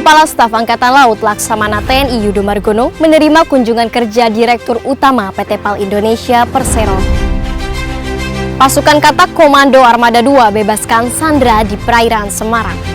Kepala Staf Angkatan Laut Laksamana TNI Yudo Margono menerima kunjungan kerja Direktur Utama PT PAL Indonesia Persero. Pasukan Katak Komando Armada 2 bebaskan sandera di perairan Semarang.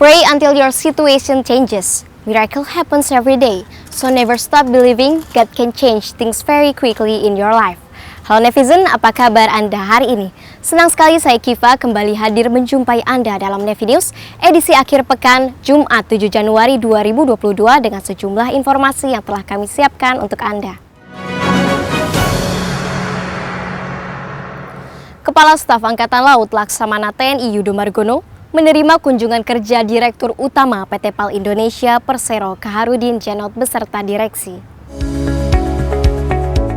Pray until your situation changes. Miracle happens every day, so never stop believing God can change things very quickly in your life. Halo netizen, apa kabar Anda hari ini? Senang sekali saya Kiva kembali hadir menjumpai Anda dalam Nevi News edisi akhir pekan Jumat 7 Januari 2022 dengan sejumlah informasi yang telah kami siapkan untuk Anda. Kepala Staf Angkatan Laut Laksamana TNI Yudo Margono menerima kunjungan kerja Direktur Utama PT PAL Indonesia Persero Kaharudin Jenot beserta direksi.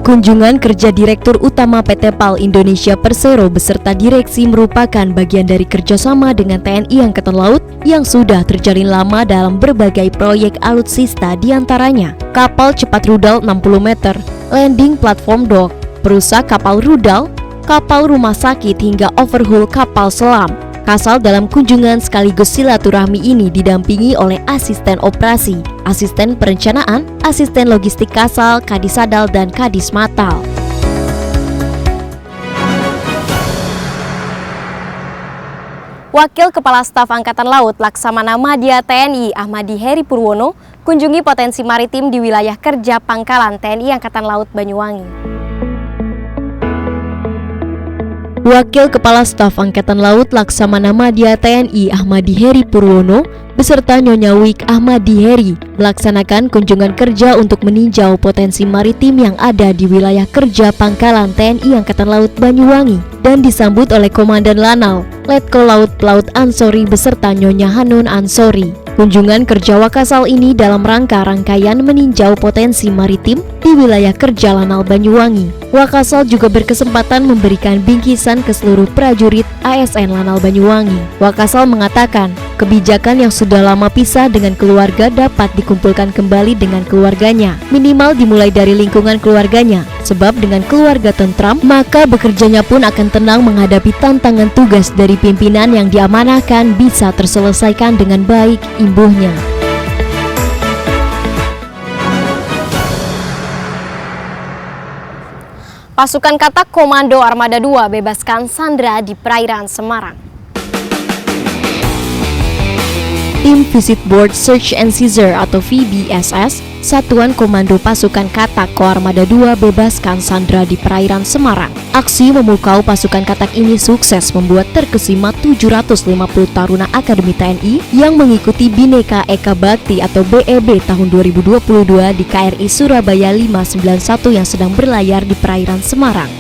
Kunjungan kerja Direktur Utama PT PAL Indonesia Persero beserta direksi merupakan bagian dari kerjasama dengan TNI Angkatan Laut yang sudah terjalin lama dalam berbagai proyek alutsista, diantaranya kapal cepat rudal 60 meter, landing platform dock, perusak kapal rudal, kapal rumah sakit hingga overhaul kapal selam. Kasal dalam kunjungan sekaligus silaturahmi ini didampingi oleh asisten operasi, asisten perencanaan, asisten logistik Kasal, Kadisadal, dan Kadismatal. Wakil Kepala Staf Angkatan Laut Laksamana Madya TNI Ahmadi Heri Purwono kunjungi potensi maritim di wilayah kerja Pangkalan TNI Angkatan Laut Banyuwangi. Wakil Kepala Staf Angkatan Laut Laksamana Madya TNI Ahmadi Heri Purwono beserta Nyonya Wik Ahmadi Heri melaksanakan kunjungan kerja untuk meninjau potensi maritim yang ada di wilayah kerja Pangkalan TNI Angkatan Laut Banyuwangi dan disambut oleh Komandan Lanal, Letkol Laut Pelaut Ansori beserta Nyonya Hanun Ansori. Kunjungan kerja Wakasal ini dalam rangkaian meninjau potensi maritim di wilayah kerja Lanal Banyuwangi. Wakasal juga berkesempatan memberikan bingkisan ke seluruh prajurit ASN Lanal Banyuwangi. Wakasal mengatakan, kebijakan yang sudah lama pisah dengan keluarga dapat dikumpulkan kembali dengan keluarganya, minimal dimulai dari lingkungan keluarganya, sebab dengan keluarga tentram, maka bekerjanya pun akan tenang menghadapi tantangan tugas dari pimpinan yang diamanahkan bisa terselesaikan dengan baik, imbuhnya. Pasukan Katak Komando Armada 2 bebaskan sandera di perairan Semarang. Tim Visit Board Search and Seizure atau VBSS, Satuan Komando Pasukan Katak Koarmada 2 bebaskan sandera di perairan Semarang. Aksi memukau pasukan Katak ini sukses membuat terkesima 750 taruna Akademi TNI yang mengikuti Bhinneka Eka Bakti atau BEB tahun 2022 di KRI Surabaya 591 yang sedang berlayar di perairan Semarang.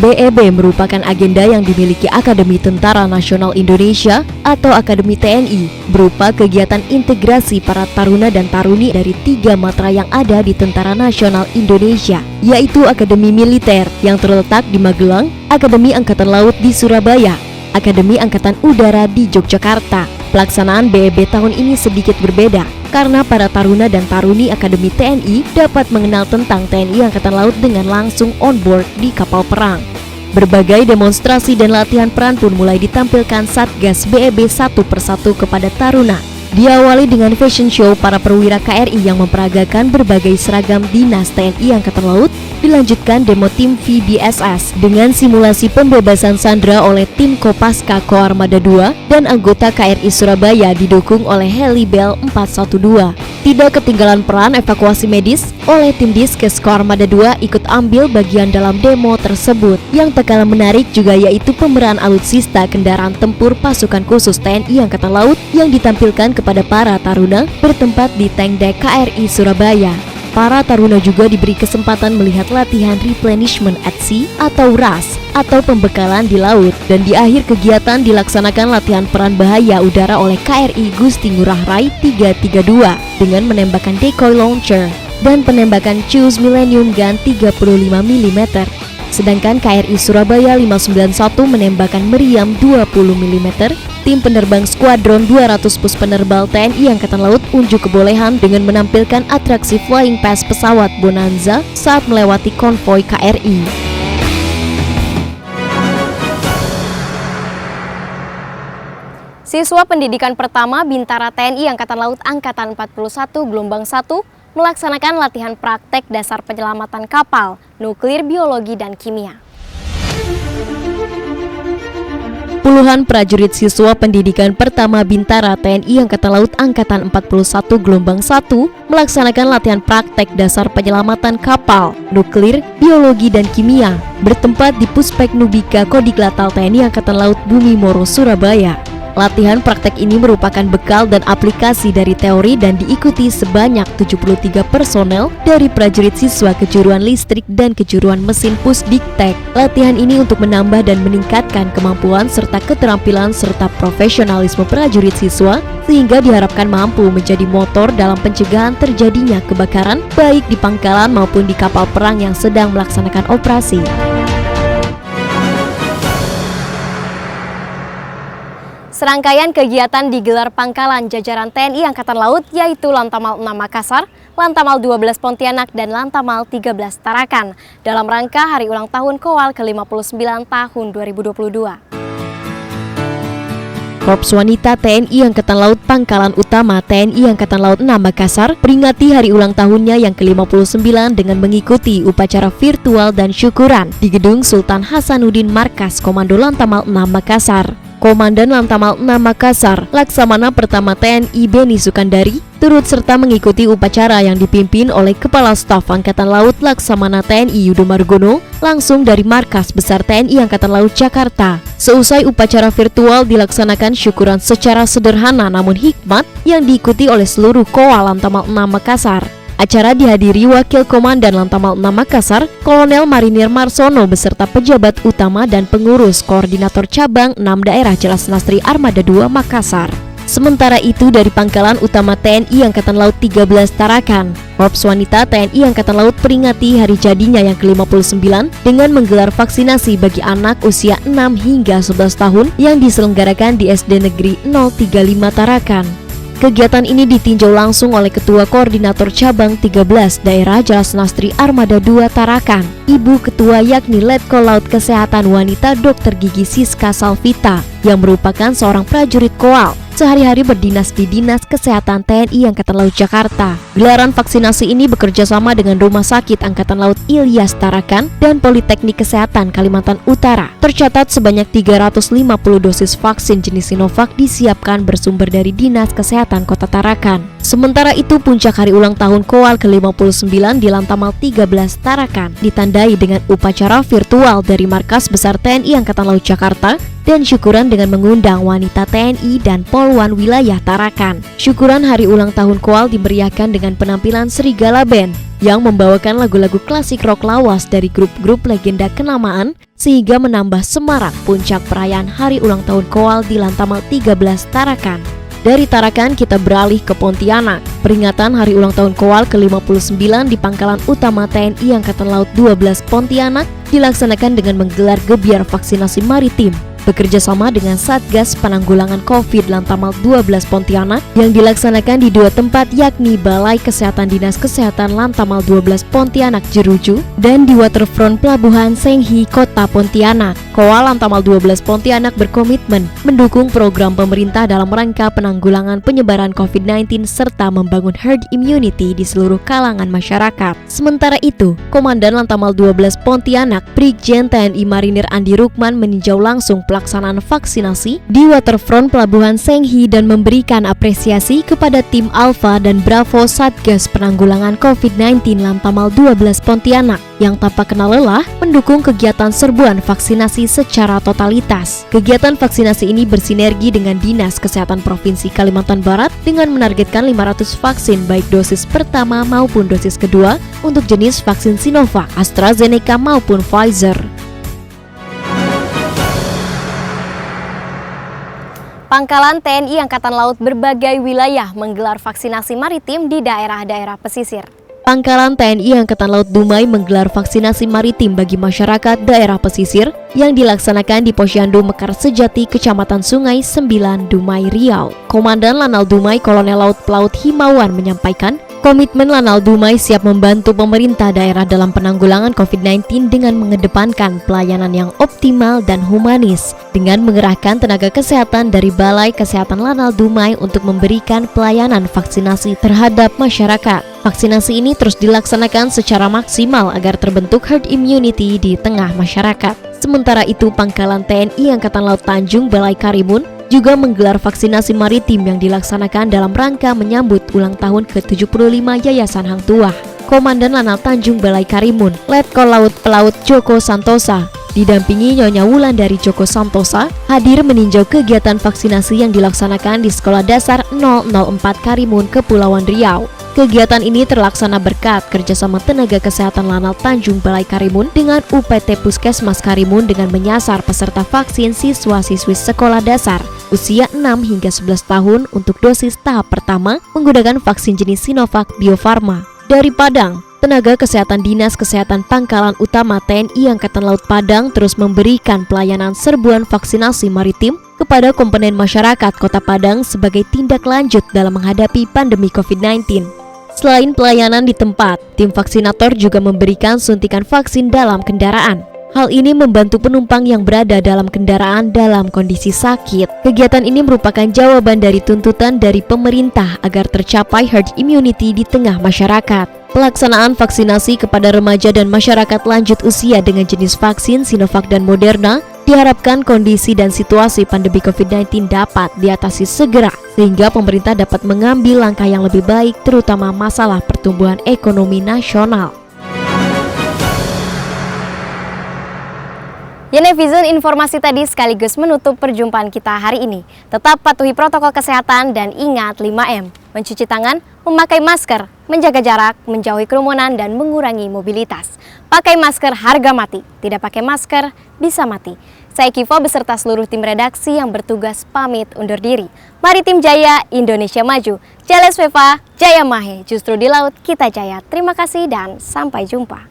BEB merupakan agenda yang dimiliki Akademi Tentara Nasional Indonesia atau Akademi TNI berupa kegiatan integrasi para taruna dan taruni dari 3 matra yang ada di Tentara Nasional Indonesia, yaitu Akademi Militer yang terletak di Magelang, Akademi Angkatan Laut di Surabaya, Akademi Angkatan Udara di Yogyakarta. Pelaksanaan BEB tahun ini sedikit berbeda karena para taruna dan taruni Akademi TNI dapat mengenal tentang TNI Angkatan Laut dengan langsung on board di kapal perang. Berbagai demonstrasi dan latihan peran pun mulai ditampilkan Satgas BEB satu persatu kepada taruna. Diawali dengan fashion show para perwira KRI yang memperagakan berbagai seragam dinas TNI Angkatan Laut, dilanjutkan demo tim VBSS dengan simulasi pembebasan sandera oleh tim Kopaska Koarmada 2 dan anggota KRI Surabaya didukung oleh heli Bell 412. Tidak ketinggalan peran evakuasi medis oleh tim Diskes Koarmada 2 ikut ambil bagian dalam demo tersebut. Yang tak kalah menarik juga yaitu pemeran alutsista kendaraan tempur pasukan khusus TNI Angkatan Laut yang ditampilkan kepada para taruna bertempat di tank deck KRI Surabaya. Para taruna juga diberi kesempatan melihat latihan replenishment at sea atau RAS atau pembekalan di laut, dan di akhir kegiatan dilaksanakan latihan peran bahaya udara oleh KRI Gusti Ngurah Rai 332 dengan menembakkan decoy launcher. dan penembakan Cruise Millennium Gun 35 mm. Sedangkan KRI Surabaya 591 menembakkan meriam 20 mm. Tim penerbang Skuadron 200 Puspenerbal TNI Angkatan Laut unjuk kebolehan dengan menampilkan atraksi flying past pesawat Bonanza saat melewati konvoi KRI. Siswa pendidikan pertama Bintara TNI Angkatan Laut Angkatan 41 Gelombang 1 melaksanakan latihan praktek dasar penyelamatan kapal, nuklir, biologi, dan kimia. Puluhan prajurit siswa pendidikan pertama Bintara TNI Angkatan Laut Angkatan 41 Gelombang 1 melaksanakan latihan praktek dasar penyelamatan kapal, nuklir, biologi, dan kimia bertempat di Puspek Nubika Kodiklatal TNI Angkatan Laut Bumi Moro, Surabaya. Latihan praktek ini merupakan bekal dan aplikasi dari teori dan diikuti sebanyak 73 personel dari prajurit siswa kejuruan listrik dan kejuruan mesin Pusdiktek. Latihan ini untuk menambah dan meningkatkan kemampuan serta keterampilan serta profesionalisme prajurit siswa sehingga diharapkan mampu menjadi motor dalam pencegahan terjadinya kebakaran baik di pangkalan maupun di kapal perang yang sedang melaksanakan operasi. Serangkaian kegiatan digelar pangkalan jajaran TNI Angkatan Laut yaitu Lantamal 6 Makassar, Lantamal 12 Pontianak, dan Lantamal 13 Tarakan dalam rangka Hari Ulang Tahun Kowal ke-59 tahun 2022. Korps Wanita TNI Angkatan Laut Pangkalan Utama TNI Angkatan Laut 6 Makassar peringati hari ulang tahunnya yang ke-59 dengan mengikuti upacara virtual dan syukuran di Gedung Sultan Hasanuddin Markas Komando Lantamal 6 Makassar. Komandan Lantamal 6 Makassar, Laksamana Pertama TNI Beni Sukandari, turut serta mengikuti upacara yang dipimpin oleh Kepala Staf Angkatan Laut Laksamana TNI Yudo Margono langsung dari Markas Besar TNI Angkatan Laut Jakarta. Seusai upacara virtual dilaksanakan syukuran secara sederhana namun hikmat yang diikuti oleh seluruh Kowa Lantamal 6 Makassar. Acara dihadiri Wakil Komandan Lantamal 6 Makassar, Kolonel Marinir Marsono beserta pejabat utama dan pengurus koordinator cabang 6 daerah Jelas Nastri Armada 2 Makassar. Sementara itu dari Pangkalan Utama TNI Angkatan Laut 13 Tarakan, Korps Wanita TNI Angkatan Laut peringati hari jadinya yang ke-59 dengan menggelar vaksinasi bagi anak usia 6 hingga 11 tahun yang diselenggarakan di SD Negeri 035 Tarakan. Kegiatan ini ditinjau langsung oleh Ketua Koordinator Cabang 13 Daerah Jelas Nastri Armada 2 Tarakan, Ibu Ketua yakni Letkol Laut Kesehatan Wanita Dr. Gigi Siska Salvita yang merupakan seorang prajurit Koal. Sehari-hari berdinas di Dinas Kesehatan TNI Angkatan Laut Jakarta. Gelaran vaksinasi ini bekerja sama dengan Rumah Sakit Angkatan Laut Ilyas Tarakan dan Politeknik Kesehatan Kalimantan Utara. Tercatat sebanyak 350 dosis vaksin jenis Sinovac disiapkan bersumber dari Dinas Kesehatan Kota Tarakan. Sementara itu puncak hari ulang tahun Kowal ke-59 di Lantamal 13 Tarakan ditandai dengan upacara virtual dari Markas Besar TNI Angkatan Laut Jakarta dan syukuran dengan mengundang wanita TNI dan Polwan wilayah Tarakan. Syukuran hari ulang tahun Kowal dimeriahkan dengan penampilan Serigala Band yang membawakan lagu-lagu klasik rock lawas dari grup-grup legenda kenamaan sehingga menambah semarak puncak perayaan hari ulang tahun Kowal di Lantamal 13 Tarakan. Dari Tarakan kita beralih ke Pontianak. Peringatan hari ulang tahun Kowal ke-59 di Pangkalan Utama TNI Angkatan Laut 12 Pontianak dilaksanakan dengan menggelar gebiar vaksinasi maritim bekerja sama dengan Satgas Penanggulangan COVID Lantamal 12 Pontianak yang dilaksanakan di dua tempat yakni Balai Kesehatan Dinas Kesehatan Lantamal 12 Pontianak Jeruju dan di Waterfront Pelabuhan Senghi Kota Pontianak. Kowa Lantamal 12 Pontianak berkomitmen mendukung program pemerintah dalam rangka penanggulangan penyebaran COVID-19 serta membangun herd immunity di seluruh kalangan masyarakat. Sementara itu, Komandan Lantamal 12 Pontianak Brigjen TNI Marinir Andi Rukman meninjau langsung pelaksanaan vaksinasi di Waterfront Pelabuhan Senghi dan memberikan apresiasi kepada tim Alpha dan Bravo Satgas Penanggulangan COVID-19 Lantamal 12 Pontianak yang tanpa kenal lelah mendukung kegiatan serbuan vaksinasi secara totalitas. Kegiatan vaksinasi ini bersinergi dengan Dinas Kesehatan Provinsi Kalimantan Barat dengan menargetkan 500 vaksin baik dosis pertama maupun dosis kedua untuk jenis vaksin Sinovac, AstraZeneca maupun Pfizer. Pangkalan TNI Angkatan Laut berbagai wilayah menggelar vaksinasi maritim di daerah-daerah pesisir. Pangkalan TNI Angkatan Laut Dumai menggelar vaksinasi maritim bagi masyarakat daerah pesisir yang dilaksanakan di Posyandu Mekar Sejati, Kecamatan Sungai 9, Dumai, Riau. Komandan Lanal Dumai Kolonel Laut Pelaut Himawan menyampaikan, komitmen Lanal Dumai siap membantu pemerintah daerah dalam penanggulangan COVID-19 dengan mengedepankan pelayanan yang optimal dan humanis, dengan mengerahkan tenaga kesehatan dari Balai Kesehatan Lanal Dumai untuk memberikan pelayanan vaksinasi terhadap masyarakat. Vaksinasi ini terus dilaksanakan secara maksimal agar terbentuk herd immunity di tengah masyarakat. Sementara itu, Pangkalan TNI Angkatan Laut Tanjung Balai Karimun juga menggelar vaksinasi maritim yang dilaksanakan dalam rangka menyambut ulang tahun ke-75 Yayasan Hang Tuah. Komandan Lanal Tanjung Balai Karimun, Letkol Laut Pelaut Joko Santosa, didampingi Nyonya Wulandari Joko Santosa, hadir meninjau kegiatan vaksinasi yang dilaksanakan di Sekolah Dasar 004 Karimun, Kepulauan Riau. Kegiatan ini terlaksana berkat kerjasama tenaga kesehatan Lanal Tanjung Balai Karimun dengan UPT Puskesmas Karimun dengan menyasar peserta vaksin siswa-siswi sekolah dasar usia 6 hingga 11 tahun untuk dosis tahap pertama menggunakan vaksin jenis Sinovac Bio Farma. Dari Padang, tenaga kesehatan Dinas Kesehatan Pangkalan Utama TNI Angkatan Laut Padang terus memberikan pelayanan serbuan vaksinasi maritim kepada komponen masyarakat Kota Padang sebagai tindak lanjut dalam menghadapi pandemi COVID-19. Selain pelayanan di tempat, tim vaksinator juga memberikan suntikan vaksin dalam kendaraan. Hal ini membantu penumpang yang berada dalam kendaraan dalam kondisi sakit. Kegiatan ini merupakan jawaban dari tuntutan dari pemerintah agar tercapai herd immunity di tengah masyarakat. Pelaksanaan vaksinasi kepada remaja dan masyarakat lanjut usia dengan jenis vaksin Sinovac dan Moderna diharapkan kondisi dan situasi pandemi COVID-19 dapat diatasi segera sehingga pemerintah dapat mengambil langkah yang lebih baik terutama masalah pertumbuhan ekonomi nasional. Ya netizen, informasi tadi sekaligus menutup perjumpaan kita hari ini. Tetap patuhi protokol kesehatan dan ingat 5M. Mencuci tangan, memakai masker, menjaga jarak, menjauhi kerumunan, dan mengurangi mobilitas. Pakai masker harga mati, tidak pakai masker bisa mati. Saya Kiva beserta seluruh tim redaksi yang bertugas pamit undur diri. Mari tim Jaya, Indonesia maju. Jales Veva, Jaya Mahe, justru di laut kita jaya. Terima kasih dan sampai jumpa.